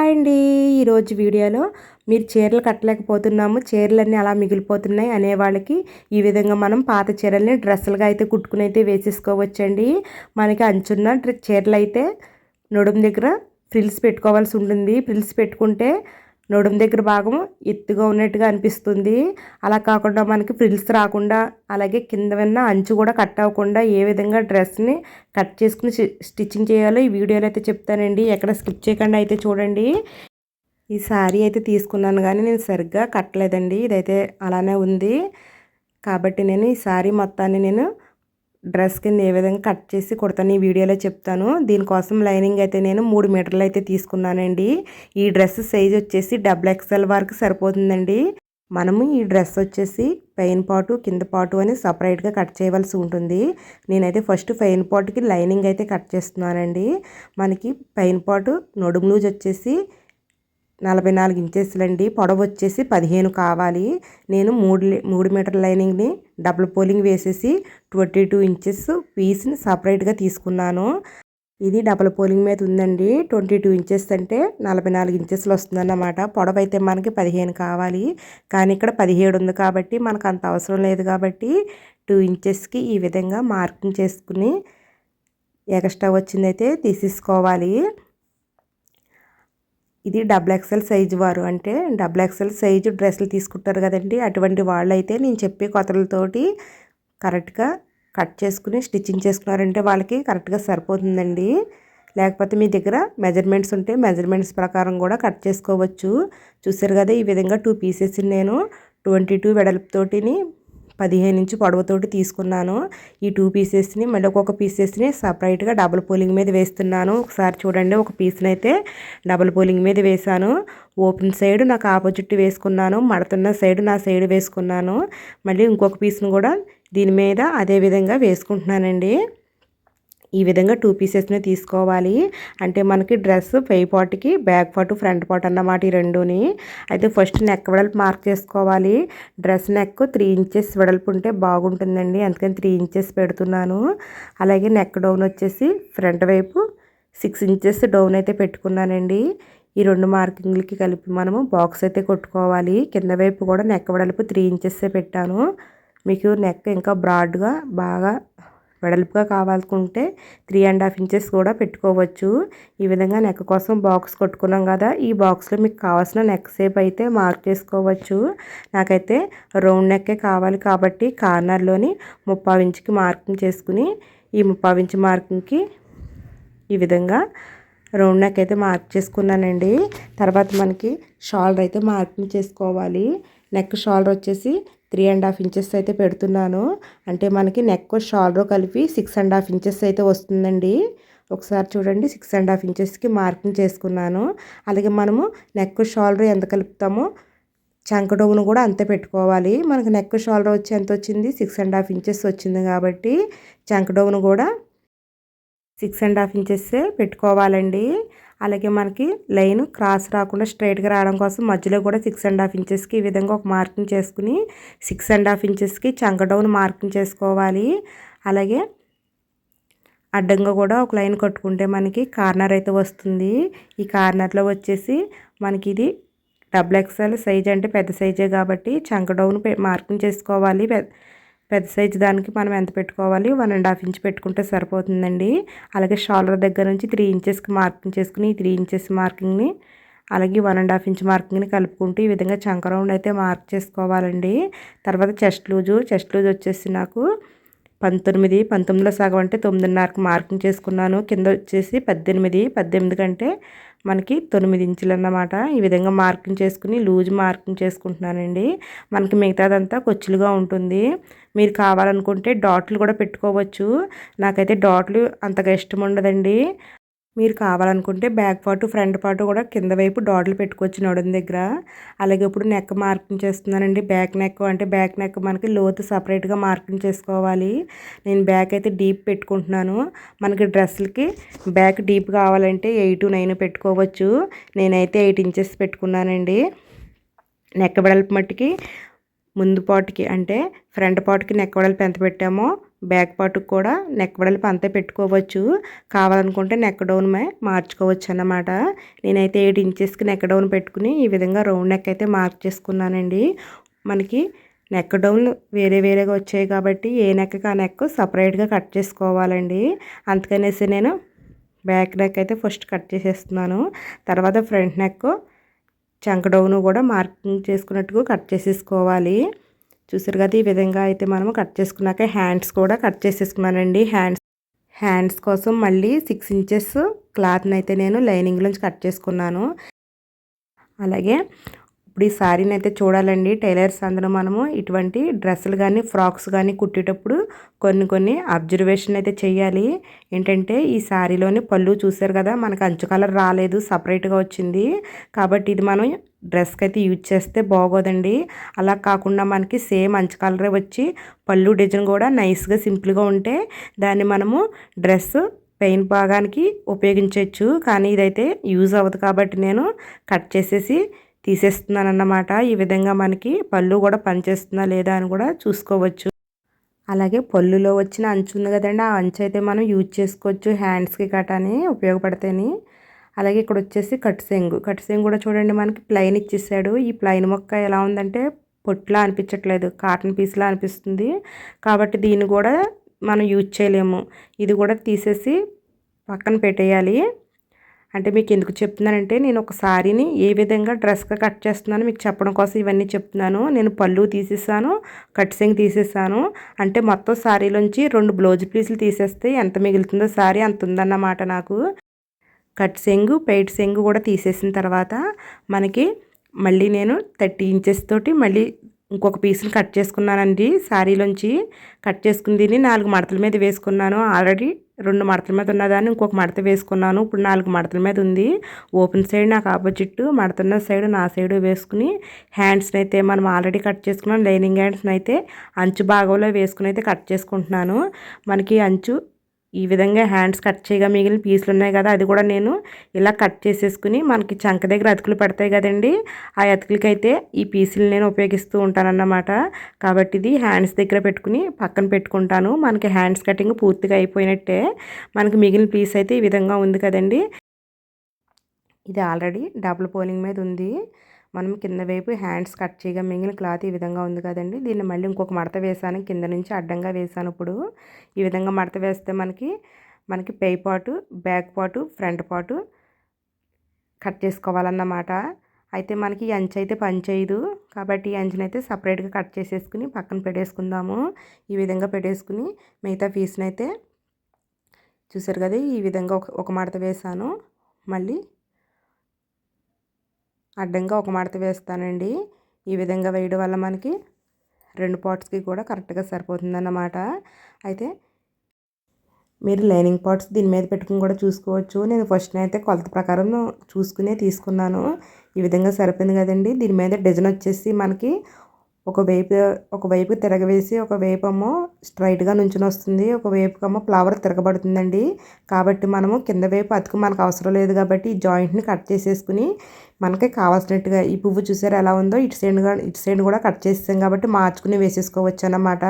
Hi అండి. ఈరోజు వీడియోలో మీరు చీరలు కట్టలేకపోతున్నాము, చీరలన్నీ అలా మిగిలిపోతున్నాయి అనేవాళ్ళకి ఈ విధంగా మనం పాత చీరల్ని డ్రెస్సులుగా అయితే కుట్టుకుని అయితే వేసేసుకోవచ్చండి. మనకి అంచున్న చీరలు అయితే నడుము దగ్గర ఫ్రిల్స్ పెట్టుకోవాల్సి ఉంటుంది. ఫ్రిల్స్ పెట్టుకుంటే నడుము దగ్గర భాగం ఎత్తుగా ఉన్నట్టుగా అనిపిస్తుంది. అలా కాకుండా మనకి ఫ్రిల్స్ రాకుండా, అలాగే కింద విన్న అంచు కూడా కట్ అవ్వకుండా ఏ విధంగా డ్రెస్ని కట్ చేసుకుని స్టిచ్చింగ్ చేయాలో ఈ వీడియోలో అయితే చెప్తానండి. ఎక్కడ స్కిప్ చేయకుండా అయితే చూడండి. ఈ శారీ అయితే తీసుకున్నాను కానీ నేను సరిగ్గా కట్టలేదండి. ఇదైతే అలానే ఉంది కాబట్టి నేను ఈ శారీ మొత్తాన్ని డ్రెస్ కింద ఏ విధంగా కట్ చేసి కుడతాను ఈ వీడియోలో చెప్తాను. దీనికోసం లైనింగ్ అయితే నేను 3 మీటర్లు అయితే తీసుకున్నానండి. ఈ డ్రెస్ సైజ్ వచ్చేసి XXL వరకు సరిపోతుందండి. మనము ఈ డ్రెస్ వచ్చేసి పైన పాటు కింద పాటు అని సపరేట్గా కట్ చేయవలసి ఉంటుంది. నేనైతే ఫస్ట్ పైన పాటుకి లైనింగ్ అయితే కట్ చేస్తున్నానండి. మనకి పైన పాటు నడుము లూజ్ వచ్చేసి 44 ఇంచెస్లండి. పొడవు వచ్చేసి 15 కావాలి. నేను 3 మీటర్ లైనింగ్ని డబుల్ పోలింగ్ వేసేసి 22 ఇంచెస్ పీస్ని సపరేట్గా తీసుకున్నాను. ఇది డబుల్ పోలింగ్ మీద ఉందండి. 22 ఇంచెస్ అంటే 44 ఇంచెస్లు వస్తుందన్నమాట. పొడవు అయితే మనకి 15 కావాలి, కానీ ఇక్కడ 17 ఉంది కాబట్టి మనకు అంత అవసరం లేదు కాబట్టి 2 ఇంచెస్కి ఈ విధంగా మార్కింగ్ చేసుకుని ఎక్స్ట్రా వచ్చిందైతే తీసేసుకోవాలి. ఇది XXL సైజు వారు, అంటే XXL సైజు డ్రెస్సులు తీసుకుంటారు కదండి, అటువంటి వాళ్ళైతే నేను చెప్పే కొలతలతోటి కరెక్ట్గా కట్ చేసుకుని స్టిచ్చింగ్ చేసుకున్నారంటే వాళ్ళకి కరెక్ట్గా సరిపోతుందండి. లేకపోతే మీ దగ్గర మెజర్మెంట్స్ ఉంటే మెజర్మెంట్స్ ప్రకారం కూడా కట్ చేసుకోవచ్చు. చూసారు కదా, ఈ విధంగా 2 పీసెస్ నేను 22 వెడల్పుతోటిని 15 ఇంచు పొడవుతోటి తీసుకున్నాను. ఈ 2 పీసెస్ని మళ్ళీ ఒక్కొక్క పీసెస్ని సపరేట్గా డబుల్ పోలింగ్ మీద వేస్తున్నాను. ఒకసారి చూడండి, ఒక పీస్ని అయితే డబుల్ పోలింగ్ మీద వేసాను. ఓపెన్ సైడ్ నాకు ఆపోజిట్ వేసుకున్నాను, మడుతున్న సైడ్ నా సైడ్ వేసుకున్నాను. మళ్ళీ ఇంకొక పీస్ని కూడా దీని మీద అదే విధంగా వేసుకుంటున్నానండి. ఈ విధంగా 2 పీసెస్ని తీసుకోవాలి. అంటే మనకి డ్రెస్ పై పార్ట్కి బ్యాక్ పార్ట్ ఫ్రంట్ పార్ట్ అన్నమాట ఈ రెండుని. అయితే ఫస్ట్ నెక్ వెడల్పు మార్క్ చేసుకోవాలి. డ్రెస్ నెక్ 3 ఇంచెస్ వెడల్పు ఉంటే బాగుంటుందండి, అందుకని 3 ఇంచెస్ పెడుతున్నాను. అలాగే నెక్ డౌన్ వచ్చేసి ఫ్రంట్ వైపు 6 ఇంచెస్ డౌన్ అయితే పెట్టుకున్నానండి. ఈ 2 మార్కింగ్లకి కలిపి మనము బాక్స్ అయితే కొట్టుకోవాలి. కింద వైపు కూడా నెక్ వెడల్పు 3 ఇంచెస్ పెట్టాను. మీకు నెక్ ఇంకా బ్రాడ్గా బాగా వెడల్పుగా కావాలనుకుంటే 3.5 ఇంచెస్ కూడా పెట్టుకోవచ్చు. ఈ విధంగా నెక్ కోసం బాక్స్ కొట్టుకున్నాం కదా, ఈ బాక్స్లో మీకు కావాల్సిన నెక్ షేప్ అయితే మార్క్ చేసుకోవచ్చు. నాకైతే రౌండ్ నెక్కే కావాలి కాబట్టి కార్నర్లోని 30 ఇంచుకి మార్కింగ్ చేసుకుని ఈ 30 ఇంచు మార్కింగ్కి ఈ విధంగా రౌండ్ నెక్ అయితే మార్క్ చేసుకున్నానండి. తర్వాత మనకి షోల్డర్ అయితే మార్కింగ్ చేసుకోవాలి. నెక్ షోల్డర్ వచ్చేసి 3.5 ఇంచెస్ అయితే పెడుతున్నాను. అంటే మనకి నెక్ షోల్డర్ కలిపి 6.5 ఇంచెస్ అయితే వస్తుందండి. ఒకసారి చూడండి, 6.5 ఇంచెస్కి మార్కింగ్ చేసుకున్నాను. అలాగే మనము నెక్ షోల్డర్ ఎంత కలుపుతామో చంక డౌన్ కూడా అంతే పెట్టుకోవాలి. మనకి నెక్ షోల్డర్ వచ్చి ఎంత వచ్చింది, 6.5 ఇంచెస్ వచ్చింది కాబట్టి చంక డౌన్ కూడా 6.5 ఇంచెస్ పెట్టుకోవాలండి. అలాగే మనకి లైన్ క్రాస్ రాకుండా స్ట్రైట్గా రావడం కోసం మధ్యలో కూడా 6.5 ఇంచెస్కి ఈ విధంగా ఒక మార్కింగ్ చేసుకుని 6.5 ఇంచెస్కి చంక డౌన్ మార్కింగ్ చేసుకోవాలి. అలాగే అడ్డంగా కూడా ఒక లైన్ కట్టుకుంటే మనకి కార్నర్ అయితే వస్తుంది. ఈ కార్నర్లో వచ్చేసి మనకి ఇది XXL సైజ్ అంటే పెద్ద సైజే కాబట్టి చంక డౌన్ మార్కింగ్ చేసుకోవాలి. పెద్ద సైజు దానికి మనం ఎంత పెట్టుకోవాలి, 1.5 ఇంచ్ పెట్టుకుంటే సరిపోతుందండి. అలాగే షోల్డర్ దగ్గర నుంచి 3 ఇంచెస్కి మార్కింగ్ చేసుకుని ఈ 3 ఇంచెస్ మార్కింగ్ని అలాగే 1.5 ఇంచ్ మార్కింగ్ని కలుపుకుంటూ ఈ విధంగా చంక రౌండ్ అయితే మార్క్ చేసుకోవాలండి. తర్వాత చెస్ట్ లూజ్ వచ్చేసి నాకు 19లో సగం అంటే 9.5కి మార్కింగ్ చేసుకున్నాను. కింద వచ్చేసి 18 కంటే మనకి 9 ఇంచులు అన్నమాట. ఈ విధంగా మార్కింగ్ చేసుకుని లూజ్ మార్కింగ్ చేసుకుంటున్నానండి. మనకి మిగతాదంతా కొచ్చులుగా ఉంటుంది. మీరు కావాలనుకుంటే డాట్లు కూడా పెట్టుకోవచ్చు. నాకైతే డాట్లు అంతగా ఇష్టం ఉండదండి. మీరు కావాలనుకుంటే బ్యాక్ పార్ట్ ఫ్రంట్ పార్ట్ కూడా కింద వైపు డాట్లు పెట్టుకోవచ్చు నడుం దగ్గర. అలాగే ఇప్పుడు నెక్ మార్కింగ్ చేస్తున్నానండి. బ్యాక్ నెక్ మనకి లోతు సపరేట్గా మార్కింగ్ చేసుకోవాలి. నేను బ్యాక్ అయితే డీప్ పెట్టుకుంటున్నాను. మనకి డ్రెస్సులకి బ్యాక్ డీప్ కావాలంటే 8, 9 పెట్టుకోవచ్చు. నేనైతే 8 ఇంచెస్ పెట్టుకున్నానండి. నెక్ వెడల్పు మట్టుకి ముందు పార్ట్కి అంటే ఫ్రంట్ పార్ట్కి నెక్ వెడల్పు ఎంత పెట్టామో బ్యాక్ పార్ట్కి కూడా నెక్ వెడల్పు అంతే పెట్టుకోవచ్చు. కావాలనుకుంటే నెక్ డౌన్ మార్చుకోవచ్చు అన్నమాట. నేనైతే 8 ఇంచెస్కి నెక్ డౌన్ పెట్టుకుని ఈ విధంగా రౌండ్ నెక్ అయితే మార్క్ చేసుకున్నానండి. మనకి నెక్ డౌన్లు వేరే వేరేగా వచ్చాయి కాబట్టి ఏ నెక్కి ఆ నెక్ సపరేట్గా కట్ చేసుకోవాలండి. అందుకనేసి నేను బ్యాక్ నెక్ అయితే ఫస్ట్ కట్ చేసేస్తున్నాను. తర్వాత ఫ్రంట్ నెక్ చంక డౌన్ కూడా మార్కింగ్ చేసుకున్నట్టుగా కట్ చేసేసుకోవాలి. చూసారు కదా, ఈ విధంగా అయితే మనము కట్ చేసుకున్నాక హ్యాండ్స్ కూడా కట్ చేసేసుకున్నానండి. హ్యాండ్స్ కోసం మళ్ళీ 6 ఇంచెస్ క్లాత్ని అయితే నేను లైనింగ్లోంచి కట్ చేసుకున్నాను. అలాగే ఇప్పుడు ఈ శారీని అయితే చూడాలండి. టైలర్స్ అందరూ మనము ఇటువంటి డ్రెస్సులు కానీ ఫ్రాక్స్ కానీ కుట్టేటప్పుడు కొన్ని అబ్జర్వేషన్ అయితే చేయాలి. ఏంటంటే ఈ శారీలోని పళ్ళు చూసారు కదా, మనకు అంచు కలర్ రాలేదు, సపరేట్గా వచ్చింది. కాబట్టి ఇది మనం డ్రెస్కి అయితే యూజ్ చేస్తే బాగోదండి. అలా కాకుండా మనకి సేమ్ అంచు కలరే వచ్చి పళ్ళు డిజైన్ కూడా నైస్గా సింపుల్గా ఉంటే దాన్ని మనము డ్రెస్ పెయిన్ భాగానికి ఉపయోగించవచ్చు. కానీ ఇదైతే యూజ్ అవ్వదు కాబట్టి నేను కట్ చేసేసి తీసేస్తున్నాను అన్నమాట. ఈ విధంగా మనకి పళ్ళు కూడా పనిచేస్తుందా లేదా అని కూడా చూసుకోవచ్చు. అలాగే పళ్ళులో వచ్చిన అంచు ఉంది కదండి, ఆ అంచు అయితే మనం యూజ్ చేసుకోవచ్చు హ్యాండ్స్కి కట్టని ఉపయోగపడతాయని. అలాగే ఇక్కడ వచ్చేసి కట్సెంగు కూడా చూడండి మనకి ప్లెయిన్ ఇచ్చేసాడు. ఈ ప్లెయిన్ మొక్క ఎలా ఉందంటే పొట్లా అనిపించట్లేదు, కాటన్ పీస్లా అనిపిస్తుంది. కాబట్టి దీన్ని కూడా మనం యూజ్ చేయలేము. ఇది కూడా తీసేసి పక్కన పెట్టేయాలి. అంటే మీకు ఎందుకు చెప్తున్నానంటే నేను ఒక శారీని ఏ విధంగా డ్రెస్గా కట్ చేస్తున్నానో మీకు చెప్పడం కోసం ఇవన్నీ చెప్తున్నాను. నేను పళ్ళు తీసేసాను, కట్సింగ్ తీసేసాను. అంటే మొత్తం శారీలోంచి 2 బ్లౌజ్ పీసులు తీసేస్తే ఎంత మిగులుతుందో శారీ అంత ఉందన్నమాట నాకు. కట్ సెంగు పెయిట్ సెంగు కూడా తీసేసిన తర్వాత మనకి మళ్ళీ నేను 30 ఇంచెస్ తోటి మళ్ళీ ఇంకొక పీస్ని కట్ చేసుకున్నానండి. శారీలోంచి కట్ చేసుకుని దీన్ని 4 మడతల మీద వేసుకున్నాను. ఆల్రెడీ 2 మడతల మీద ఉన్నదాన్ని ఇంకొక మడత వేసుకున్నాను. ఇప్పుడు 4 మడతల మీద ఉంది. ఓపెన్ సైడ్ నాకు ఆపోజిట్, మడతన్న సైడ్ నా సైడ్ వేసుకుని హ్యాండ్స్ని అయితే మనం ఆల్రెడీ కట్ చేసుకున్నాం. లైనింగ్ హ్యాండ్స్ని అయితే అంచు భాగంలో వేసుకుని అయితే కట్ చేసుకుంటున్నాను. మనకి అంచు ఈ విధంగా హ్యాండ్స్ కట్ చేయగా మిగిలిన పీసులు ఉన్నాయి కదా, అది కూడా నేను ఇలా కట్ చేసేసుకుని మనకి చంక దగ్గర అతుకులు పడతాయి కదండి, ఆ అతుకులకైతే ఈ పీసులు నేను ఉపయోగిస్తూ ఉంటానన్నమాట. కాబట్టి ఇది హ్యాండ్స్ దగ్గర పెట్టుకుని పక్కన పెట్టుకుంటాను. మనకి హ్యాండ్స్ కటింగ్ పూర్తిగా అయిపోయినట్టే. మనకి మిగిలిన పీస్ అయితే ఈ విధంగా ఉంది కదండి. ఇది ఆల్రెడీ డబుల్ పోలింగ్ మీద ఉంది. మనం కింద వైపు హ్యాండ్స్ కట్ చేయగా మిగిలిన క్లాత్ ఈ విధంగా ఉంది కదండి. దీన్ని మళ్ళీ ఇంకొక మడత వేసాను, కింద నుంచి అడ్డంగా వేసాను. ఇప్పుడు ఈ విధంగా మడత వేస్తే మనకి పై part, back part, front part cut చేసుకోవాలన్నమాట. అయితే మనకి ఈ అంచు అయితే పనిచేయదు కాబట్టి ఈ అంచుని అయితే సపరేట్గా కట్ చేసేసుకుని పక్కన పెట్టేసుకుందాము. ఈ విధంగా పెట్టేసుకుని మిగతా పీస్ని అయితే చూసారు కదా, ఈ విధంగా ఒక మడత వేసాను. మళ్ళీ అడ్డంగా ఒక మడత వేస్తానండి. ఈ విధంగా వేయడం వల్ల మనకి 2 పార్ట్స్కి కూడా కరెక్ట్గా సరిపోతుందన్నమాట. అయితే మీరు లైనింగ్ పార్ట్స్ దీని మీద పెట్టుకుని కూడా చూసుకోవచ్చు. నేను ఫస్ట్ అయితే కొలత ప్రకారం చూసుకునే తీసుకున్నాను. ఈ విధంగా సరిపోయింది కదండి. దీని మీద డిజైన్ వచ్చేసి మనకి ఒకవైపు తిరగవేసి ఒకవైపు ఏమో స్ట్రైట్గా నుంచుని వస్తుంది, ఒకవైపు ఏమో ఫ్లవర్ తిరగబడుతుందండి. కాబట్టి మనము కింద వైపు అతుకు మనకు అవసరం లేదు కాబట్టి ఈ జాయింట్ని కట్ చేసేసుకుని మనకి కావాల్సినట్టుగా ఈ పువ్వు చూసారు ఎలా ఉందో ఇటు సైడ్ కూడా కట్ చేసాం కాబట్టి మార్చుకుని వేసేసుకోవచ్చు అన్నమాట.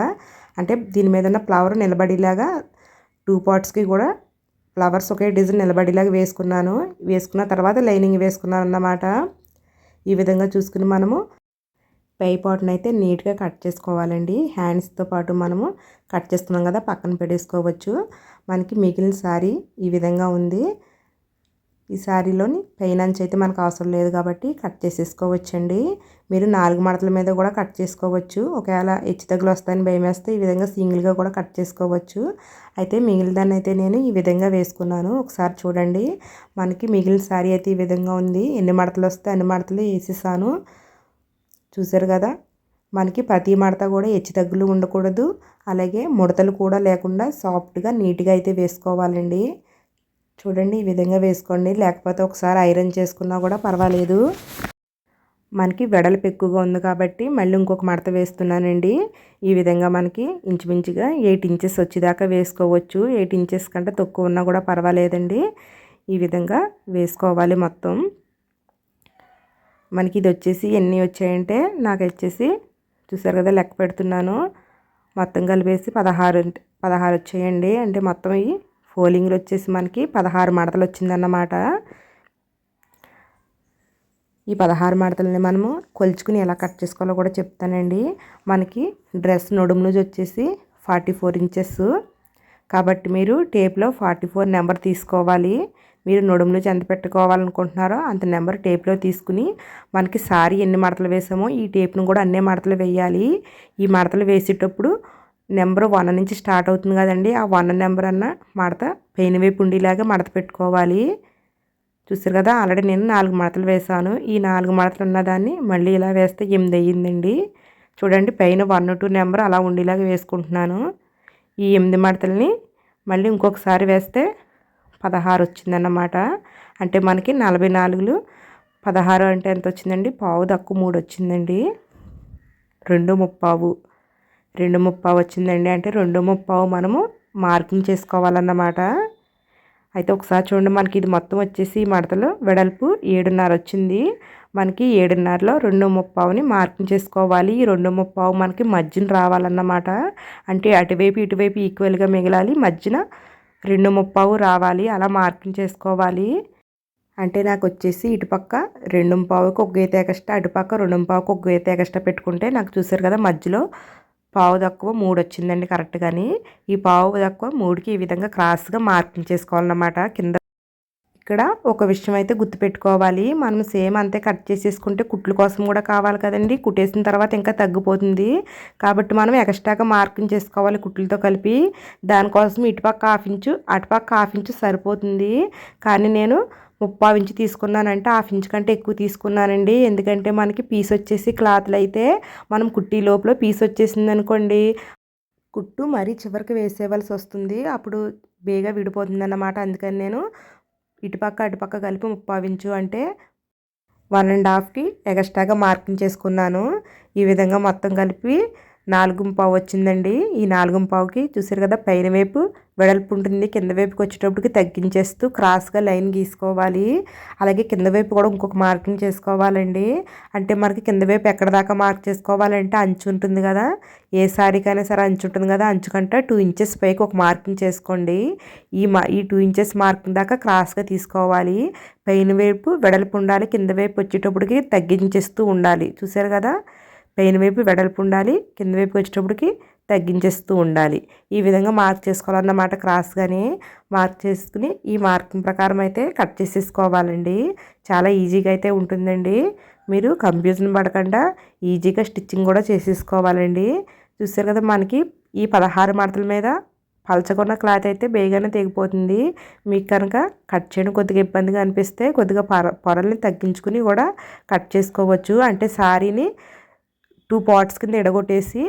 అంటే దీని మీద ఉన్న ఫ్లవర్ నిలబడేలాగా 2 పార్ట్స్కి కూడా ఫ్లవర్స్ ఒకే డిజైన్ నిలబడేలాగా వేసుకున్న తర్వాత లైనింగ్ వేసుకున్నాను అన్నమాట. ఈ విధంగా చూసుకుని మనము పై పార్ట్ని అయితే నీట్గా కట్ చేసుకోవాలండి. హ్యాండ్స్తో పాటు మనము కట్ చేసుకున్నాం కదా, పక్కన పెట్టేసుకోవచ్చు. మనకి మిగిలిన శారీ ఈ విధంగా ఉంది. ఈ శారీలోని పైన అంచు అయితే మనకు అవసరం లేదు కాబట్టి కట్ చేసేసుకోవచ్చండి. మీరు 4 మడతల మీద కూడా కట్ చేసుకోవచ్చు. ఒకవేళ హెచ్చు తగ్గులు వస్తాయని భయం వేస్తే ఈ విధంగా సింగిల్గా కూడా కట్ చేసుకోవచ్చు. అయితే మిగిలిన దాన్ని అయితే నేను ఈ విధంగా వేసుకున్నాను. ఒకసారి చూడండి, మనకి మిగిలిన శారీ అయితే ఈ విధంగా ఉంది. ఎన్ని మడతలు వస్తే అన్ని మడతలు వేసేసాను. చూసారు కదా, మనకి ప్రతి మడత కూడా హెచ్చు తగ్గులు ఉండకూడదు, అలాగే ముడతలు కూడా లేకుండా సాఫ్ట్గా నీట్గా అయితే వేసుకోవాలండి. చూడండి, ఈ విధంగా వేసుకోండి. లేకపోతే ఒకసారి ఐరన్ చేసుకున్నా కూడా పర్వాలేదు. మనకి వెడల్పు ఎక్కువగా ఉంది కాబట్టి మళ్ళీ ఇంకొక మడత వేస్తున్నానండి. ఈ విధంగా మనకి ఇంచుమించుగా 8 ఇంచెస్ వచ్చేదాకా వేసుకోవచ్చు. 8 ఇంచెస్ కంటే తక్కువ ఉన్నా కూడా పర్వాలేదండి. ఈ విధంగా వేసుకోవాలి మొత్తం. మనకి ఇది వచ్చేసి ఎన్ని వచ్చాయంటే నాకు వచ్చేసి చూసారు కదా, లెక్క పెడుతున్నాను. మొత్తం కలిపేసి 16 వచ్చాయండి. అంటే మొత్తం ఈ ఫోల్డింగ్లు వచ్చేసి మనకి 16 మడతలు వచ్చిందన్నమాట. ఈ 16 మడతలని మనము కొలుచుకుని ఎలా కట్ చేసుకోవాలో కూడా చెప్తానండి. మనకి డ్రెస్ నడుము లూజ్ వచ్చేసి 44 ఇంచెస్ కాబట్టి మీరు టేప్లో 44 నెంబర్ తీసుకోవాలి. మీరు నడుము లూజ్ ఎంత పెట్టుకోవాలనుకుంటున్నారో అంత నెంబర్ టేప్లో తీసుకుని మనకి సారీ ఎన్ని మడతలు వేసామో ఈ టేప్ను కూడా అన్నే మడతలు వేయాలి. ఈ మడతలు వేసేటప్పుడు నెంబర్ 1 నుంచి స్టార్ట్ అవుతుంది కదండి, ఆ 1 నెంబర్ అన్న మడత పైన వైపు ఉండేలాగా మడత పెట్టుకోవాలి. చూసారు కదా, ఆల్రెడీ నేను 4 మడతలు వేసాను. ఈ 4 మడతలు ఉన్నదాన్ని మళ్ళీ ఇలా వేస్తే 8 అయ్యిందండి. చూడండి, పైన 1, 2 నెంబర్ అలా ఉండేలాగా వేసుకుంటున్నాను. ఈ 8 మడతల్ని మళ్ళీ ఇంకొకసారి వేస్తే 16 వచ్చిందన్నమాట. అంటే మనకి 44 16 అంటే ఎంత వచ్చిందండి, పావు తక్కువ 3 వచ్చిందండి. 2:30 వచ్చిందండి. అంటే 2:30 మనము మార్కింగ్ చేసుకోవాలన్నమాట. అయితే ఒకసారి చూడండి, మనకి ఇది మొత్తం వచ్చేసి మడతలు వెడల్పు 7:30 వచ్చింది. మనకి 7:30లో 2:30ని మార్కింగ్ చేసుకోవాలి. ఈ 2:30 మనకి మధ్యన రావాలన్నమాట. అంటే అటువైపు ఇటువైపు ఈక్వల్గా మిగలాలి, మధ్యన 2:30 రావాలి. అలా మార్కింగ్ చేసుకోవాలి. అంటే నాకు వచ్చేసి ఇటుపక్క 2:30కి ఒక గీత ఎగస్ట్రా, అటుపక్క 2:30కి ఒక గీత ఎగస్ట్రా పెట్టుకుంటే నాకు చూసారు కదా మధ్యలో పావు తక్కువ 3 వచ్చిందండి కరెక్ట్గాని. ఈ పావు తక్కువ 3కి ఈ విధంగా క్రాస్గా మార్కింగ్ చేసుకోవాలన్నమాట. కింద ఇక్కడ ఒక విషయం అయితే గుర్తుపెట్టుకోవాలి, మనం సేమ్ అంతే కట్ చేసేసుకుంటే కుట్ల కోసం కూడా కావాలి కదండి. కుట్టేసిన తర్వాత ఇంకా తగ్గిపోతుంది కాబట్టి మనం ఎక్స్ట్రాగా మార్కింగ్ చేసుకోవాలి కుట్లతో కలిపి. దానికోసం ఇటుపక్క 1/2 ఇంచు అటుపక్క 1/2 ఇంచు సరిపోతుంది. కానీ నేను 30 ఇంచు తీసుకున్నానంటే 1/2 ఇంచు కంటే ఎక్కువ తీసుకున్నానండి. ఎందుకంటే మనకి పీస్ వచ్చేసి క్లాత్లు అయితే మనం కుట్టి లోపల పీస్ వచ్చేసింది అనుకోండి, కుట్టు మరీ చివరికి వేసేవలసి వస్తుంది, అప్పుడు బేగా విడిపోతుంది అన్నమాట. అందుకని నేను ఇటుపక్క అటుపక్క కలిపి 30 ఇంచు అంటే 1.5కి ఎక్స్ట్రాగా మార్కింగ్ చేసుకున్నాను. ఈ విధంగా మొత్తం కలిపి 4:15 వచ్చిందండి. ఈ 4:15కి చూసారు కదా పైన వైపు వెడల్పు ఉంటుంది, కింద వైపుకి వచ్చేటప్పటికి తగ్గించేస్తూ క్రాస్గా లైన్ గీసుకోవాలి. అలాగే కింద వైపు కూడా ఇంకొక మార్కింగ్ చేసుకోవాలండి. అంటే మనకి కింద వైపు ఎక్కడ దాకా మార్క్ చేసుకోవాలంటే అంచు ఉంటుంది కదా, ఏ శారీకైనా సరే అంచు ఉంటుంది కదా, అంచు కంటే 2 ఇంచెస్ పైకి ఒక మార్కింగ్ చేసుకోండి. ఈ 2 ఇంచెస్ మార్కింగ్ దాకా క్రాస్గా తీసుకోవాలి. పైన వైపు వెడల్పు ఉండాలి, కింద వైపు వచ్చేటప్పటికి తగ్గించేస్తూ ఉండాలి. చూసారు కదా, పైన వైపు వెడల్పు ఉండాలి, కింద వైపు వచ్చేటప్పటికి తగ్గించేస్తూ ఉండాలి. ఈ విధంగా మార్క్ చేసుకోవాలన్నమాట. క్రాస్గానే మార్క్ చేసుకుని ఈ మార్కింగ్ ప్రకారం అయితే కట్ చేసేసుకోవాలండి. చాలా ఈజీగా అయితే ఉంటుందండి. మీరు కన్ఫ్యూజన్ పడకుండా ఈజీగా స్టిచ్చింగ్ కూడా చేసేసుకోవాలండి. చూసారు కదా, మనకి ఈ 16 మడతల మీద పలచకున్న క్లాత్ అయితే బేగానే తెగిపోతుంది. మీకు కనుక కట్ చేయడం కొద్దిగా ఇబ్బందిగా అనిపిస్తే కొద్దిగా పొరల్ని తగ్గించుకుని కూడా కట్ చేసుకోవచ్చు. అంటే శారీని 2 పార్ట్స్ కింద ఎడగొట్టేసి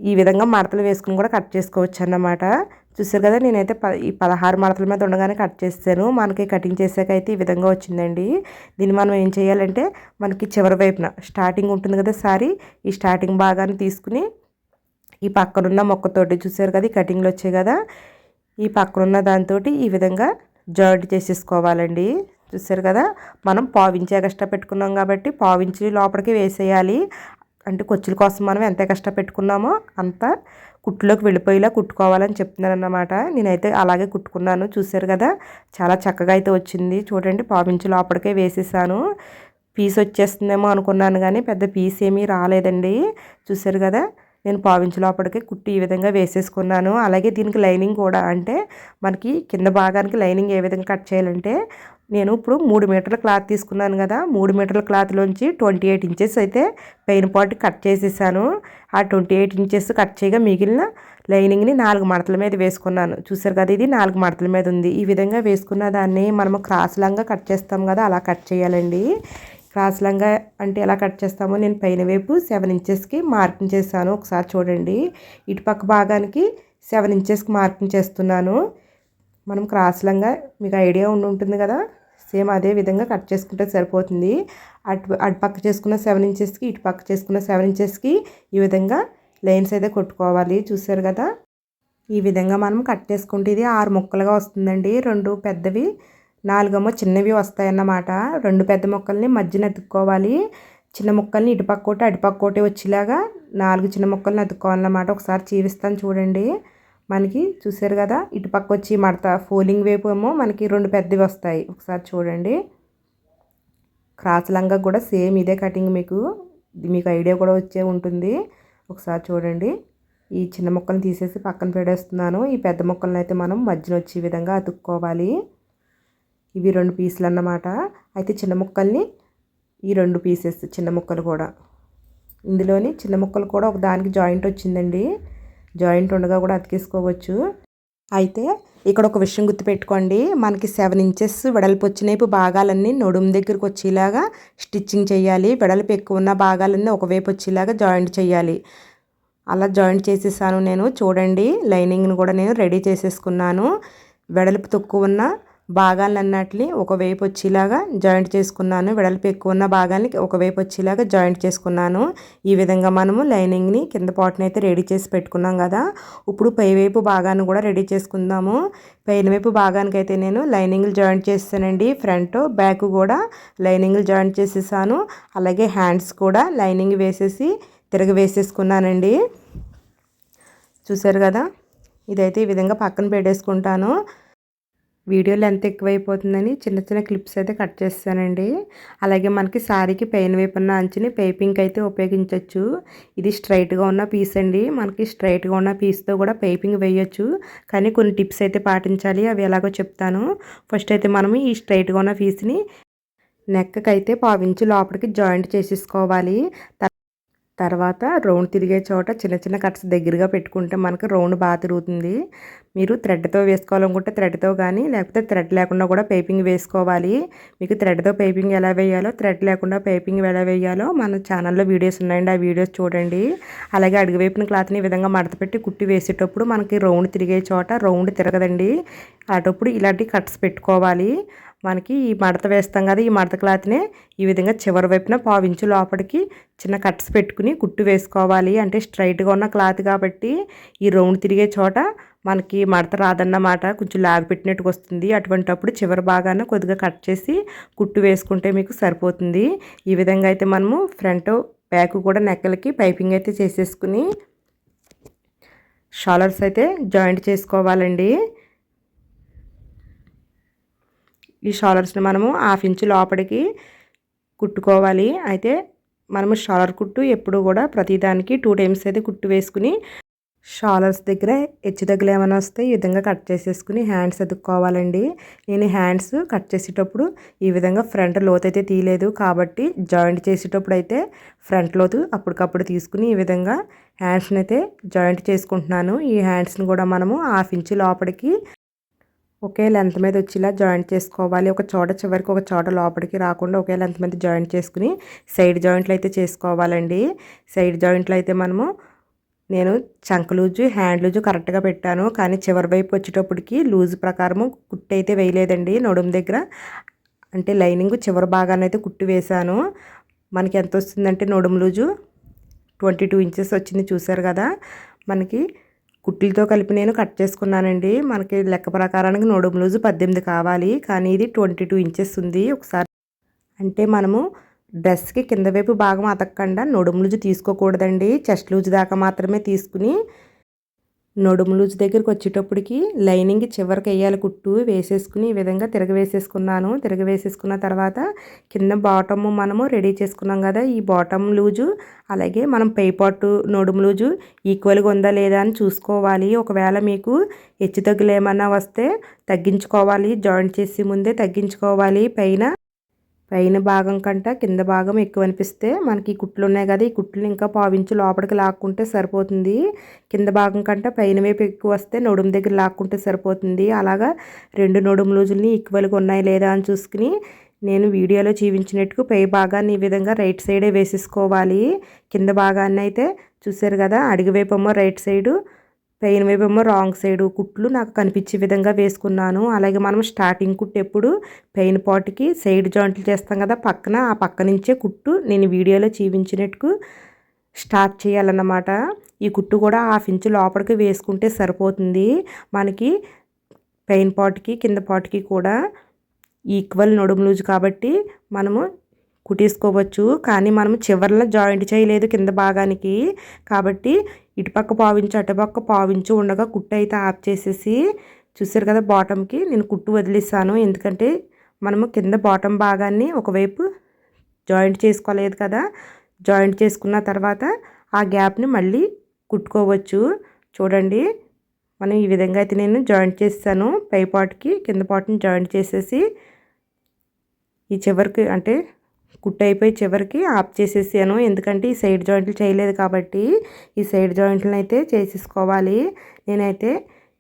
ఈ విధంగా మడతలు వేసుకుని కూడా కట్ చేసుకోవచ్చు అన్నమాట. చూసారు కదా, నేనైతే ఈ 16 మడతల మీద ఉండగానే కట్ చేస్తాను. మనకి కటింగ్ చేసాక అయితే ఈ విధంగా వచ్చిందండి. దీన్ని మనం ఏం చేయాలంటే మనకి చివరి వైపున స్టార్టింగ్ ఉంటుంది కదా సారీ, ఈ స్టార్టింగ్ భాగాన్ని తీసుకుని ఈ పక్కనున్న మొక్కతోటి చూసారు కదా, ఈ కటింగ్లు వచ్చాయి కదా, ఈ పక్కనున్న దాంతో ఈ విధంగా జాయింట్ చేసేసుకోవాలండి. చూసారు కదా, మనం 1/4 ఇంచు ఎక్స్ట్రా పెట్టుకున్నాం కాబట్టి 1/4 ఇంచు లోపలికి వేసేయాలి. అంటే కొచ్చుల కోసం మనం ఎంత ఎక్స్ట్రా పెట్టుకున్నామో అంత కుట్టులోకి వెళ్ళిపోయేలా కుట్టుకోవాలని చెప్తున్నాను అన్నమాట. నేనైతే అలాగే కుట్టుకున్నాను. చూసారు కదా, చాలా చక్కగా అయితే వచ్చింది. చూడండి, 1/4 ఇంచు లోపలికే వేసేసాను. పీస్ వచ్చేస్తుందేమో అనుకున్నాను కానీ పెద్ద పీస్ ఏమీ రాలేదండి. చూసారు కదా, నేను 1/4 ఇంచు లోపలికి కుట్టి ఈ విధంగా వేసేసుకున్నాను. అలాగే దీనికి లైనింగ్ కూడా, అంటే మనకి కింద భాగానికి లైనింగ్ ఏ విధంగా కట్ చేయాలంటే, నేను ఇప్పుడు 3 మీటర్ల క్లాత్ తీసుకున్నాను కదా, 3 మీటర్ల క్లాత్లోంచి 28 ఇంచెస్ అయితే పైన పార్ట్ కట్ చేసేసాను. ఆ 28 ఇంచెస్ కట్ చేయగా మిగిలిన లైనింగ్ని 4 మడతల మీద వేసుకున్నాను. చూసారు కదా, ఇది 4 మడతల మీద ఉంది. ఈ విధంగా వేసుకున్న దాన్ని మనము క్రాస్ లాగా కట్ చేస్తాం కదా, అలా కట్ చేయాలండి. క్రాస్ లంగా అంటే ఎలా కట్ చేస్తామో నేను పైన వైపు 7 ఇంచెస్కి మార్కింగ్ చేశాను. ఒకసారి చూడండి, ఇటుపక్క భాగానికి 7 ఇంచెస్కి మార్కింగ్ చేస్తున్నాను. మనం క్రాస్ లంగా మీకు ఐడియా ఉంటుంది కదా, సేమ్ అదే విధంగా కట్ చేసుకుంటే సరిపోతుంది. అటుపక్క చేసుకున్న 7 ఇంచెస్కి ఇటుపక్క చేసుకున్న 7 ఇంచెస్కి ఈ విధంగా లైన్స్ అయితే కొట్టుకోవాలి. చూసారు కదా, ఈ విధంగా మనం కట్ చేసుకుంటే ఇది 6 ముక్కలుగా వస్తుందండి. 2 పెద్దవి 4 చిన్నవి వస్తాయన్నమాట. 2 పెద్ద ముక్కల్ని మధ్యన ఎత్తుక్కోవాలి. చిన్న ముక్కల్ని ఇటుపక్కోటి అటుపక్కోటి వచ్చేలాగా 4 చిన్న ముక్కల్ని అతుక్కోవాలన్నమాట. ఒకసారి చీవిస్తాను చూడండి. మనకి చూసారు కదా, ఇటుపక్క వచ్చి మడత ఫోలింగ్ వైపు ఏమో మనకి 2 పెద్దవి వస్తాయి. ఒకసారి చూడండి. క్రాస్ లంగా కూడా సేమ్ ఇదే కటింగ్, మీకు ఐడియా కూడా వచ్చే ఉంటుంది. ఒకసారి చూడండి. ఈ చిన్న ముక్కల్ని తీసేసి పక్కన పెడేస్తున్నాను. ఈ పెద్ద ముక్కల్ని అయితే మనం మధ్యన వచ్చే విధంగా అతుక్కోవాలి. ఇవి 2 పీసులు అన్నమాట. అయితే చిన్న ముక్కల్ని ఈ 2 పీసెస్ చిన్న ముక్కలు కూడా ఇందులోని చిన్న ముక్కలు కూడా ఒక దానికి జాయింట్ వచ్చిందండి. జాయింట్ ఉండగా కూడా అతికేసుకోవచ్చు. అయితే ఇక్కడ ఒక విషయం గుర్తుపెట్టుకోండి. మనకి 7 ఇంచెస్ వెడల్పు వచ్చినైపు భాగాలన్నీ నడుము దగ్గరికి వచ్చేలాగా స్టిచ్చింగ్ చేయాలి. వెడల్పు ఎక్కువ ఉన్న భాగాలన్నీ ఒకవైపు వచ్చేలాగా జాయింట్ చేయాలి. అలా జాయింట్ చేసేసాను నేను. చూడండి, లైనింగ్ని కూడా నేను రెడీ చేసేసుకున్నాను. వెడల్పు తక్కువ ఉన్న భాగాలన్నిటిని ఒకవైపు వచ్చేలాగా జాయింట్ చేసుకున్నాను. వెడల్పు ఎక్కువ ఉన్న భాగాన్ని ఒకవైపు వచ్చేలాగా జాయింట్ చేసుకున్నాను. ఈ విధంగా మనము లైనింగ్ని కింద పార్ట్ని అయితే రెడీ చేసి పెట్టుకున్నాం కదా. ఇప్పుడు పైవైపు భాగాన్ని కూడా రెడీ చేసుకుందాము. పైన వైపు భాగానికి అయితే నేను లైనింగ్లు జాయింట్ చేస్తానండి. ఫ్రంట్ బ్యాక్ కూడా లైనింగ్లు జాయింట్ చేసేసాను. అలాగే హ్యాండ్స్ కూడా లైనింగ్ వేసేసి తిరగ వేసేసుకున్నానండి. చూసారు కదా, ఇదైతే ఈ విధంగా పక్కన పెట్టేసుకుంటాను. వీడియో లెంత్ ఎక్కువైపోతుందని చిన్న చిన్న క్లిప్స్ అయితే కట్ చేస్తానండి. అలాగే మనకి శారీకి పైన వైపు ఉన్న అంచుని పైపింగ్ అయితే ఉపయోగించవచ్చు. ఇది స్ట్రైట్గా ఉన్న పీస్ అండి. మనకి స్ట్రైట్గా ఉన్న పీస్తో కూడా పైపింగ్ వేయొచ్చు. కానీ కొన్ని టిప్స్ అయితే పాటించాలి. అవి ఎలాగో చెప్తాను. ఫస్ట్ అయితే మనం ఈ స్ట్రైట్గా ఉన్న పీస్ని నెక్కి అయితే 1/4 ఇంచు లోపలికి జాయింట్ చేసేసుకోవాలి. తర్వాత రౌండ్ తిరిగే చోట చిన్న చిన్న కట్స్ దగ్గరగా పెట్టుకుంటే మనకు రౌండ్ బాగా తిరుగుతుంది. మీరు థ్రెడ్తో వేసుకోవాలనుకుంటే థ్రెడ్తో కానీ, లేకపోతే థ్రెడ్ లేకుండా కూడా పైపింగ్ వేసుకోవాలి. మీకు థ్రెడ్తో పైపింగ్ ఎలా వేయాలో, థ్రెడ్ లేకుండా పైపింగ్ ఎలా వేయాలో మన ఛానల్లో వీడియోస్ ఉన్నాయండి. ఆ వీడియోస్ చూడండి. అలాగే అడుగువైపున క్లాత్ని ఈ విధంగా మడత పెట్టి కుట్టి వేసేటప్పుడు మనకి రౌండ్ తిరిగే చోట రౌండ్ తిరగదండి. అటప్పుడు ఇలాంటి కట్స్ పెట్టుకోవాలి. మనకి ఈ మడత వేస్తాం కదా, ఈ మడత క్లాత్నే ఈ విధంగా చివరి వైపున 1/4 ఇంచు లోపలికి చిన్న కట్స్ పెట్టుకుని కుట్టు వేసుకోవాలి. అంటే స్ట్రైట్గా ఉన్న క్లాత్ కాబట్టి ఈ రౌండ్ తిరిగే చోట మనకి మడత రాదన్నమాట, కొంచెం లాగి పెట్టినట్టుగా వస్తుంది. అటువంటప్పుడు చివరి భాగాన్ని కొద్దిగా కట్ చేసి కుట్టు వేసుకుంటే మీకు సరిపోతుంది. ఈ విధంగా అయితే మనము ఫ్రంట్ బ్యాక్ కూడా నెక్కలకి పైపింగ్ అయితే చేసేసుకుని షాలర్స్ అయితే జాయింట్ చేసుకోవాలండి. ఈ షాలర్స్ని మనము 1/2 ఇంచు లోపలికి కుట్టుకోవాలి. అయితే మనము షాలర్ కుట్టు ఎప్పుడు కూడా ప్రతిదానికి 2 టైమ్స్ అయితే కుట్టు వేసుకుని షాలర్స్ దగ్గర హెచ్చు తగ్గులు ఏమైనా వస్తే ఈ విధంగా కట్ చేసేసుకుని హ్యాండ్స్ ఎదుక్కోవాలండి. నేను హ్యాండ్స్ కట్ చేసేటప్పుడు ఈ విధంగా ఫ్రంట్ లోతు అయితే తీయలేదు కాబట్టి జాయింట్ చేసేటప్పుడు అయితే ఫ్రంట్ లోతు అప్పటికప్పుడు తీసుకుని ఈ విధంగా హ్యాండ్స్ని అయితే జాయింట్ చేసుకుంటున్నాను. ఈ హ్యాండ్స్ని కూడా మనము 1/2 ఇంచు లోపలికి ఒకే లెంత్ మీద వచ్చేలా జాయింట్ చేసుకోవాలి. ఒక చోట చివరికి ఒక చోట లోపలికి రాకుండా ఒకే లెంత్ మీద జాయింట్ చేసుకుని సైడ్ జాయింట్లు అయితే చేసుకోవాలండి. సైడ్ జాయింట్లు అయితే నేను చంక లూజు హ్యాండ్ లూజు కరెక్ట్గా పెట్టాను. కానీ చివరి వైపు వచ్చేటప్పటికి లూజు ప్రకారము కుట్టు అయితే వేయలేదండి. నడుము దగ్గర అంటే లైనింగ్ చివరి భాగాన్ని అయితే కుట్టు వేశాను. మనకి ఎంత వస్తుందంటే నడుము లూజు 22 ఇంచెస్ వచ్చింది. చూసారు కదా, మనకి కుట్లతో కలిపి నేను కట్ చేసుకున్నానండి. మనకి లెక్క ప్రకారానికి నడుము లూజు 18 కావాలి, కానీ ఇది 22 ఇంచెస్ ఉంది. ఒకసారి అంటే మనము డ్రెస్కి కింద వైపు భాగం అతకకుండా నడుము లూజు తీసుకోకూడదండి. చెస్ట్ లూజు దాకా మాత్రమే తీసుకుని నడుము లూజు దగ్గరికి వచ్చేటప్పటికి లైనింగ్ చివరికి వేయాలి. కుట్టు వేసేసుకుని ఈ విధంగా తిరగవేసేసుకున్నాను. తిరగవేసేసుకున్న తర్వాత కింద బాటమ్ మనము రెడీ చేసుకున్నాం కదా, ఈ బాటమ్ లూజు అలాగే మనం పై పార్టు నడుము లూజు ఈక్వల్గా ఉందా లేదా అని చూసుకోవాలి. ఒకవేళ మీకు హెచ్చు తగ్గులు ఏమన్నా వస్తే తగ్గించుకోవాలి. జాయింట్ చేసి ముందే తగ్గించుకోవాలి. పైన భాగం కంటే కింద భాగం ఎక్కువ అనిపిస్తే మనకి ఈ కుట్లు ఉన్నాయి కదా, ఈ కుట్లు ఇంకా 1/4 ఇంచు లోపలికి లాక్కుంటే సరిపోతుంది. కింద భాగం కంటే పైన వైపు ఎక్కువ వస్తే నడుము దగ్గర లాక్కుంటే సరిపోతుంది. అలాగా 2 నడుము లూజుల్ని ఈక్వల్గా ఉన్నాయి లేదా అని చూసుకుని నేను వీడియోలో చూపించినట్టు పై భాగాన్ని ఈ విధంగా రైట్ సైడే వేసేసుకోవాలి. కింద భాగాన్ని అయితే చూసారు కదా, అడుగు వైపు రైట్ సైడు, పైన వైపు రాంగ్ సైడు కుట్లు నాకు కనిపించే విధంగా వేసుకున్నాను. అలాగే మనం స్టార్టింగ్ కుట్టు ఎప్పుడు పైన పాటుకి సైడ్ జాయింట్లు చేస్తాం కదా, ఆ పక్క నుంచే కుట్టు నేను వీడియోలో చూపించినట్టు స్టార్ట్ చేయాలన్నమాట. ఈ కుట్టు కూడా 1/2 ఇంచు లోపలికి వేసుకుంటే సరిపోతుంది. మనకి పైన పాటుకి కింద పాటుకి కూడా ఈక్వల్ నడుము లూజు కాబట్టి మనము కుట్టేసుకోవచ్చు. కానీ మనం చివర్లో జాయింట్ చేయలేదు కింద భాగానికి. కాబట్టి ఇటుపక్క పావించు అటుపక్క పావించు ఉండగా కుట్టు అయితే ఆఫ్ చేసేసి చూసారు కదా బాటమ్కి నేను కుట్టు వదిలేసాను. ఎందుకంటే మనము కింద బాటమ్ భాగాన్ని ఒకవైపు జాయింట్ చేసుకోలేదు కదా. జాయింట్ చేసుకున్న తర్వాత ఆ గ్యాప్ని మళ్ళీ కుట్టుకోవచ్చు. చూడండి మనం ఈ విధంగా అయితే నేను జాయింట్ చేస్తాను. పై పార్ట్కి కింద పార్ట్ని జాయింట్ చేసేసి ఈ చివరికి అంటే కుట్టు అయిపోయి చివరికి ఆఫ్ చేసేసాను. ఎందుకంటే ఈ సైడ్ జాయింట్లు చేయలేదు కాబట్టి ఈ సైడ్ జాయింట్లను అయితే చేసేసుకోవాలి. నేనైతే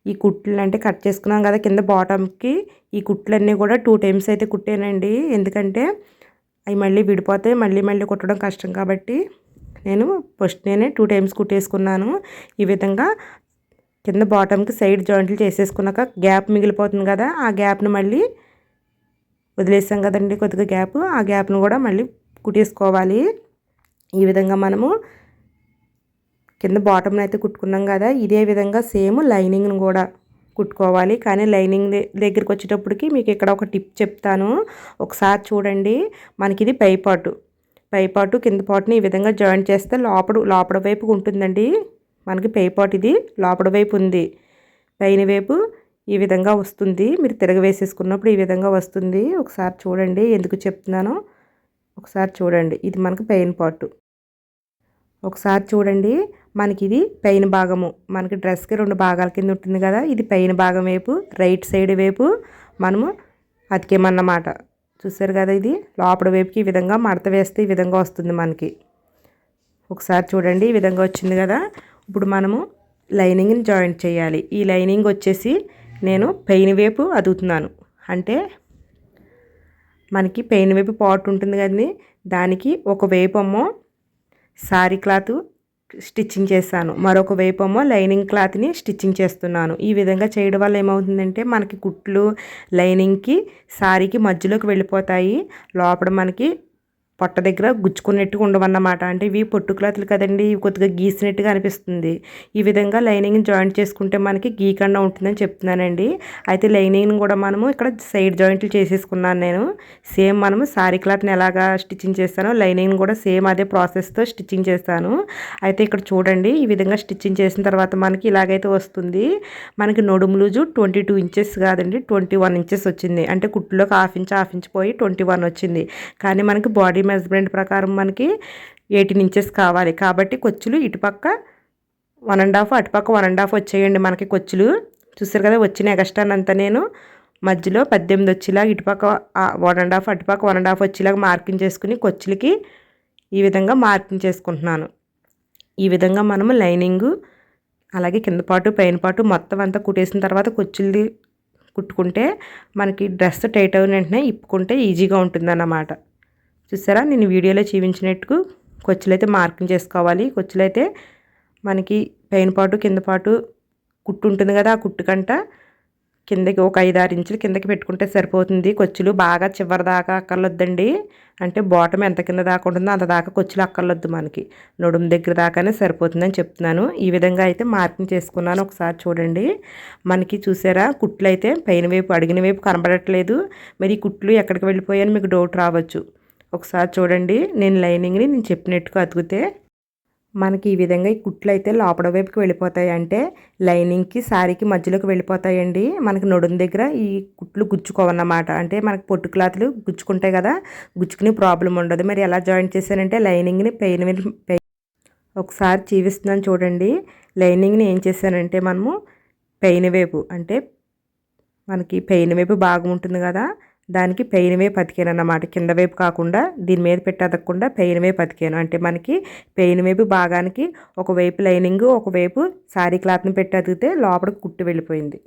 ఈ కుట్లు అంటే కట్ చేసుకున్నాం కదా కింద బాటమ్కి ఈ కుట్లన్నీ కూడా 2 టైమ్స్ అయితే కుట్టానండి. ఎందుకంటే అవి మళ్ళీ విడిపోతే మళ్ళీ కుట్టడం కష్టం కాబట్టి నేనే 2 టైమ్స్ కుట్టేసుకున్నాను. ఈ విధంగా కింద బాటమ్కి సైడ్ జాయింట్లు చేసేసుకున్నాక గ్యాప్ మిగిలిపోతుంది కదా, ఆ గ్యాప్ను మళ్ళీ వదిలేసాం కదండి కొద్దిగా గ్యాప్, ఆ గ్యాప్ను కూడా మళ్ళీ కుట్టేసుకోవాలి. ఈ విధంగా మనము కింద బాటమ్ని అయితే కుట్టుకున్నాం కదా, ఇదే విధంగా సేమ్ లైనింగ్ను కూడా కుట్టుకోవాలి. కానీ లైనింగ్ దగ్గరికి వచ్చేటప్పటికి మీకు ఇక్కడ ఒక టిప్ చెప్తాను, ఒకసారి చూడండి. మనకి ఇది పైపాటు కింద పాటుని ఈ విధంగా జాయింట్ చేస్తే లోపల వైపు ఉంటుందండి. మనకి పైపాటు ఇది లోపల వైపు ఉంది, పైన వైపు ఈ విధంగా వస్తుంది. మీరు తిరగవేసేసుకున్నప్పుడు ఈ విధంగా వస్తుంది. ఒకసారి చూడండి, ఎందుకు చెప్తున్నానో ఒకసారి చూడండి. ఇది మనకి పైన పార్ట్. ఒకసారి చూడండి, మనకి ఇది పైన భాగము. మనకి డ్రెస్కి 2 భాగాల కింద ఉంటుంది కదా, ఇది పైన భాగం వైపు రైట్ సైడ్ వైపు మనము అతికేమన్నమాట. చూసారు కదా, ఇది లోపల వైపుకి ఈ విధంగా మడత వేస్తే ఈ విధంగా వస్తుంది మనకి. ఒకసారి చూడండి, ఈ విధంగా వచ్చింది కదా. ఇప్పుడు మనము లైనింగ్ని జాయింట్ చేయాలి. ఈ లైనింగ్ వచ్చేసి నేను పైన వైపు అదుగుతున్నాను. అంటే మనకి పైన వైపు పార్ట్ ఉంటుంది కదండి, దానికి ఒక వైపేమో సారీ క్లాత్ స్టిచ్చింగ్ చేస్తాను, మరొక వైపేమో లైనింగ్ క్లాత్ని స్టిచ్చింగ్ చేస్తున్నాను. ఈ విధంగా చేయడం వల్ల ఏమవుతుందంటే మనకి కుట్లు లైనింగ్కి సారీకి మధ్యలోకి వెళ్ళిపోతాయి, లోపల మనకి పొట్ట దగ్గర గుచ్చుకున్నట్టుగా ఉండవన్నమాట. అంటే ఇవి పొట్టు క్లాత్లు కదండి, ఇవి కొద్దిగా గీసినట్టుగా అనిపిస్తుంది. ఈ విధంగా లైనింగ్ని జాయింట్ చేసుకుంటే మనకి గీకుండా ఉంటుందని చెప్తున్నానండి. అయితే లైనింగ్ని కూడా మనము ఇక్కడ సైడ్ జాయింట్లు చేసేసుకున్నాను నేను. సేమ్ మనము సారీ క్లాత్ని ఎలాగా స్టిచ్చింగ్ చేస్తానో లైనింగ్ని కూడా సేమ్ అదే ప్రాసెస్తో స్టిచ్చింగ్ చేస్తాను. అయితే ఇక్కడ చూడండి, ఈ విధంగా స్టిచ్చింగ్ చేసిన తర్వాత మనకి ఇలాగైతే వస్తుంది. మనకి నడుము లూజు 22 ఇంచెస్ కాదండి, 21 ఇంచెస్ వచ్చింది. అంటే కుట్టులోకి హాఫ్ ఇంచ్ పోయి 21 వచ్చింది. కానీ మనకి బాడీ మెజర్మెంట్ ప్రకారం మనకి 18 ఇంచెస్ కావాలి. కాబట్టి కొచ్చులు ఇటుపక్క 1.5 అటుపక్క 1.5 వచ్చేయండి మనకి కొచ్చులు. చూసారు కదా, వచ్చిన ఎగస్ట్రానంతా నేను మధ్యలో 18 వచ్చేలాగా ఇటుపక్క 1.5 అటుపక్క 1.5 వచ్చేలాగా మార్కింగ్ చేసుకుని కొచ్చులకి ఈ విధంగా మార్కింగ్ చేసుకుంటున్నాను. ఈ విధంగా మనము లైనింగు అలాగే కింద పాటు పైన పాటు మొత్తం అంతా కుట్టేసిన తర్వాత కొచ్చులది కుట్టుకుంటే మనకి డ్రెస్ టైట్ అయిన వెంటనే ఇప్పుకుంటే ఈజీగా ఉంటుందన్నమాట. చూసారా, నేను వీడియోలో చూపించినట్టు కొచ్చులైతే మార్కింగ్ చేసుకోవాలి. కొచ్చులైతే మనకి పైన పాటు కింద పాటు కుట్టు ఉంటుంది కదా, ఆ కుట్టు కంట కిందకి ఒక 5-6 ఇంచులు కిందకి పెట్టుకుంటే సరిపోతుంది. కొచ్చులు బాగా చివరి దాకా అక్కర్లొద్దండి. అంటే బాటమ్ ఎంత కింద దాకా ఉంటుందో అంత దాకా కొచ్చులు అక్కర్లొద్దు, మనకి నడుము దగ్గర దాకానే సరిపోతుందని చెప్తున్నాను. ఈ విధంగా అయితే మార్కింగ్ చేసుకున్నాను. ఒకసారి చూడండి, మనకి చూసారా కుట్లు అయితే పైన వైపు అడిగిన వైపు కనబడట్లేదు. మరి ఈ కుట్లు ఎక్కడికి వెళ్ళిపోయాయని మీకు డౌట్ రావచ్చు. ఒకసారి చూడండి, నేను లైనింగ్ని నేను చెప్పినట్టుగా అతికితే మనకి ఈ విధంగా ఈ కుట్లు అయితే లోపల వైపుకి వెళ్ళిపోతాయి. అంటే లైనింగ్కి సారీకి మధ్యలోకి వెళ్ళిపోతాయండి. మనకి నడుము దగ్గర ఈ కుట్లు గుచ్చుకోవన్నమాట. అంటే మనకి పొట్టు క్లాత్లు గుచ్చుకుంటాయి కదా, గుచ్చుకునే ప్రాబ్లం ఉండదు. మరి ఎలా జాయింట్ చేశానంటే లైనింగ్ని పైన ఒకసారి చూపిస్తున్నాను చూడండి. లైనింగ్ని ఏం చేశానంటే మనము పైన వైపు అంటే మనకి పైన వైపు భాగం ఉంటుంది కదా, దానికి పైన వైపు అతికాను అన్నమాట. కింద వైపు కాకుండా దీని మీద పెట్టి అతకకుండా పైన వైపు అతికాను. అంటే మనకి పైన వైపు భాగానికి ఒకవైపు లైనింగ్ ఒకవైపు సారీ క్లాత్ని పెట్టి అతికితే లోపలికి కుట్టు వెళ్ళిపోయింది.